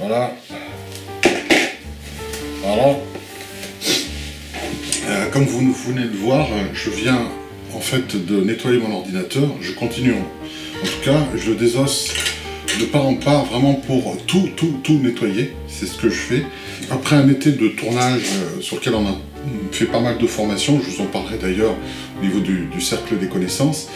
Voilà. Voilà. Comme vous venez de voir, je viens en fait de nettoyer mon ordinateur. Je continue. En tout cas, je le désosse de part en part, vraiment pour tout nettoyer. C'est ce que je fais. Après un été de tournage sur lequel on a fait pas mal de formations, je vous en parlerai d'ailleurs au niveau du cercle des connaissances,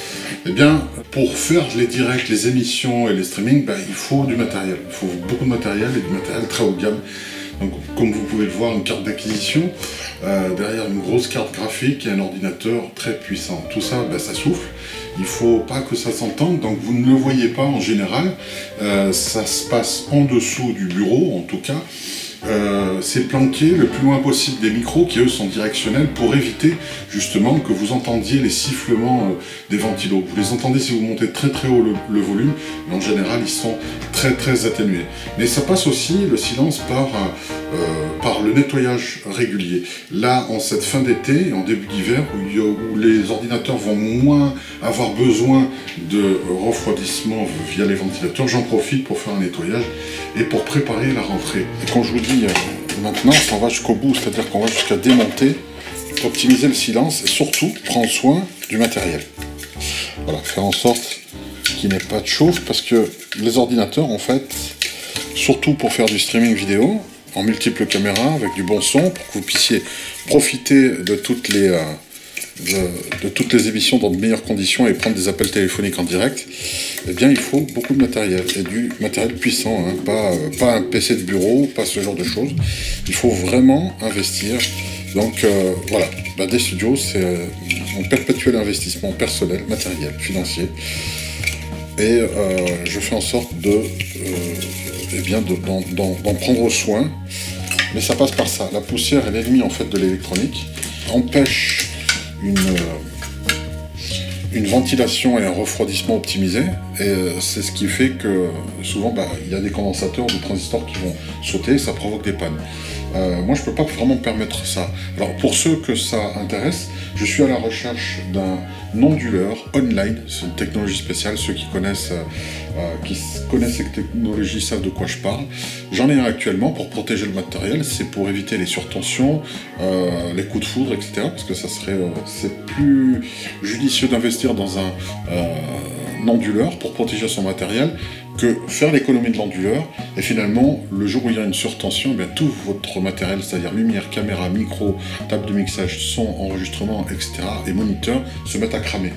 eh bien, pour faire les directs, les émissions et les streamings, il faut du matériel. Il faut beaucoup de matériel et du matériel très haut de gamme. Donc, comme vous pouvez le voir, une carte d'acquisition, derrière une grosse carte graphique et un ordinateur très puissant. Tout ça, ça souffle. Il ne faut pas que ça s'entende, donc vous ne le voyez pas en général. Ça se passe en dessous du bureau, en tout cas. C'est planqué le plus loin possible des micros qui eux sont directionnels pour éviter justement que vous entendiez les sifflements des ventilos. Vous les entendez si vous montez très haut le volume, mais en général ils sont très atténués. Mais ça passe aussi le silence par le nettoyage régulier. Là, en cette fin d'été, en début d'hiver, où les ordinateurs vont moins avoir besoin de refroidissement via les ventilateurs, j'en profite pour faire un nettoyage et pour préparer la rentrée. Et quand je vous dis maintenant, on va jusqu'au bout, c'est-à-dire qu'on va jusqu'à démonter, optimiser le silence et surtout prendre soin du matériel. Voilà, faire en sorte qu'il n'y ait pas de chauffe, parce que les ordinateurs, en fait, surtout pour faire du streaming vidéo, en multiples caméras, avec du bon son, pour que vous puissiez profiter de toutes les émissions dans de meilleures conditions et prendre des appels téléphoniques en direct, eh bien il faut beaucoup de matériel, et du matériel puissant, hein, pas un PC de bureau, pas ce genre de choses. Il faut vraiment investir. Donc voilà, des studios, c'est un perpétuel investissement personnel, matériel, financier. Et je fais en sorte d'en prendre soin. Mais ça passe par ça. La poussière est l'ennemi en fait de l'électronique, empêche une ventilation et un refroidissement optimisé, et c'est ce qui fait que souvent il y a des condensateurs, des transistors qui vont sauter, ça provoque des pannes. Moi je peux pas vraiment permettre ça. Alors pour ceux que ça intéresse, je suis à la recherche d'un onduleur online, c'est une technologie spéciale, ceux qui connaissent cette technologie savent de quoi je parle. J'en ai un actuellement pour protéger le matériel, c'est pour éviter les surtensions, les coups de foudre, etc. Parce que c'est plus judicieux d'investir dans un onduleur pour protéger son matériel que faire l'économie de l'onduleur, et finalement, le jour où il y a une surtension, tout votre matériel, c'est-à-dire lumière, caméra, micro, table de mixage, son, enregistrement, etc., et moniteur, se mettent à cramer.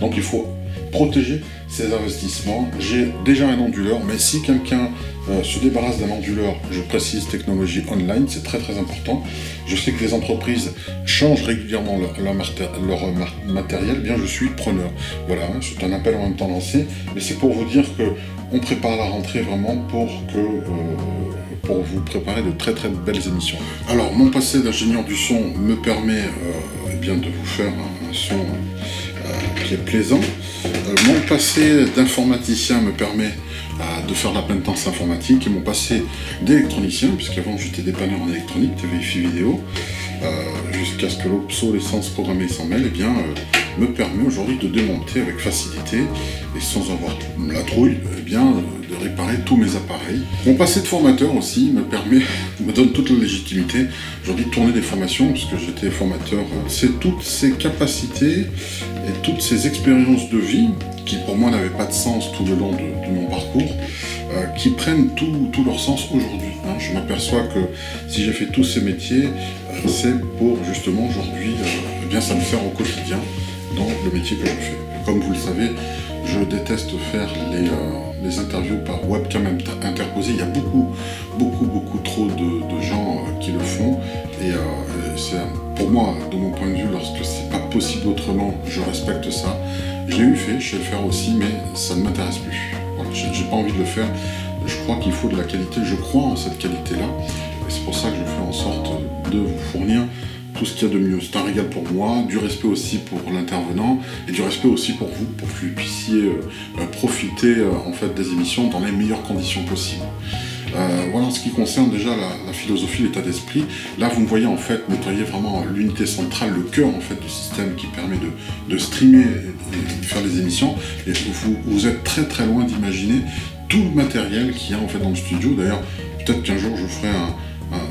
Donc il faut protéger ces investissements. J'ai déjà un onduleur, mais si quelqu'un se débarrasse d'un onduleur, je précise technologie online, c'est très important. Je sais que les entreprises changent régulièrement leur matériel, bien je suis preneur. Voilà, c'est un appel en même temps lancé, mais c'est pour vous dire que on prépare la rentrée vraiment pour vous préparer de très belles émissions. Alors, mon passé d'ingénieur du son me permet de vous faire un son qui est plaisant. Mon passé d'informaticien me permet de faire la maintenance informatique, et mon passé d'électronicien, puisqu'avant j'étais dépanneur en électronique, TVFI vidéo, jusqu'à ce que l'obsolescence programmée s'en mêle, me permet aujourd'hui de démonter avec facilité et sans avoir la trouille, de réparer tous mes appareils. Mon passé de formateur aussi me donne toute la légitimité aujourd'hui de tourner des formations, puisque j'étais formateur. C'est toutes ces capacités et toutes ces expériences de vie qui pour moi n'avaient pas de sens tout le long de mon parcours, qui prennent tout leur sens aujourd'hui. Je m'aperçois que si j'ai fait tous ces métiers, c'est pour justement aujourd'hui ça me sert au quotidien dans le métier que je fais. Comme vous le savez, je déteste faire les interviews par webcam interposée. Il y a beaucoup trop de gens qui le font, et c'est pour moi, de mon point de vue, lorsque c'est pas possible autrement, je respecte ça. Je l'ai fait, je sais le faire aussi, mais ça ne m'intéresse plus. Voilà, j'ai pas envie de le faire. Je crois qu'il faut de la qualité, je crois en cette qualité-là, et c'est pour ça que je fais en sorte de vous fournir tout ce qu'il y a de mieux. C'est un régal pour moi, du respect aussi pour l'intervenant, et du respect aussi pour vous, pour que vous puissiez profiter en fait des émissions dans les meilleures conditions possibles. Voilà en ce qui concerne déjà la philosophie, l'état d'esprit. Là vous me voyez en fait nettoyer vraiment l'unité centrale, le cœur en fait du système qui permet de streamer et de faire les émissions, et vous êtes très loin d'imaginer tout le matériel qu'il y a en fait dans le studio. D'ailleurs, peut-être qu'un jour je ferai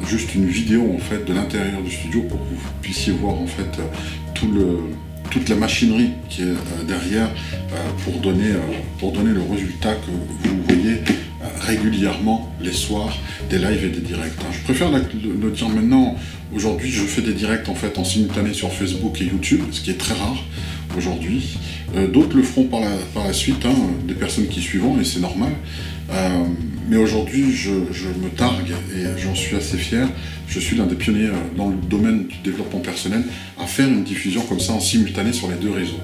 juste une vidéo en fait de l'intérieur du studio pour que vous puissiez voir en fait toute la machinerie qui est derrière pour donner le résultat que vous voyez régulièrement les soirs des lives et des directs. Je préfère le dire maintenant. Aujourd'hui, je fais des directs en fait en simultané sur Facebook et YouTube, ce qui est très rare aujourd'hui. D'autres le feront par la suite, des personnes qui suivront, et c'est normal. Mais aujourd'hui, je me targue et j'en suis assez fier. Je suis l'un des pionniers dans le domaine du développement personnel à faire une diffusion comme ça en simultané sur les deux réseaux.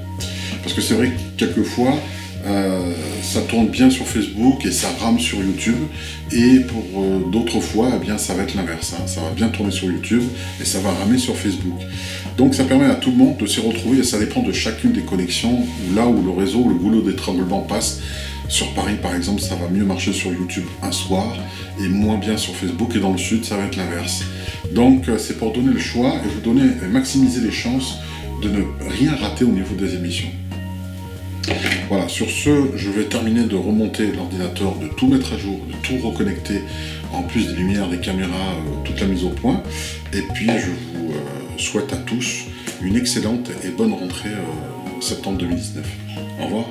Parce que c'est vrai que quelquefois, ça tourne bien sur Facebook et ça rame sur YouTube, et pour d'autres fois, eh bien, ça va être l'inverse, ça va bien tourner sur YouTube et ça va ramer sur Facebook. Donc ça permet à tout le monde de s'y retrouver, et ça dépend de chacune des connexions, ou là où le réseau, le goulot d'étranglement passe. Sur Paris par exemple, ça va mieux marcher sur YouTube un soir et moins bien sur Facebook, et dans le sud ça va être l'inverse. Donc c'est pour donner le choix et vous donner et maximiser les chances de ne rien rater au niveau des émissions. Voilà, sur ce, je vais terminer de remonter l'ordinateur, de tout mettre à jour, de tout reconnecter, en plus des lumières, des caméras, toute la mise au point. Et puis je vous souhaite à tous une excellente et bonne rentrée septembre 2019. Au revoir.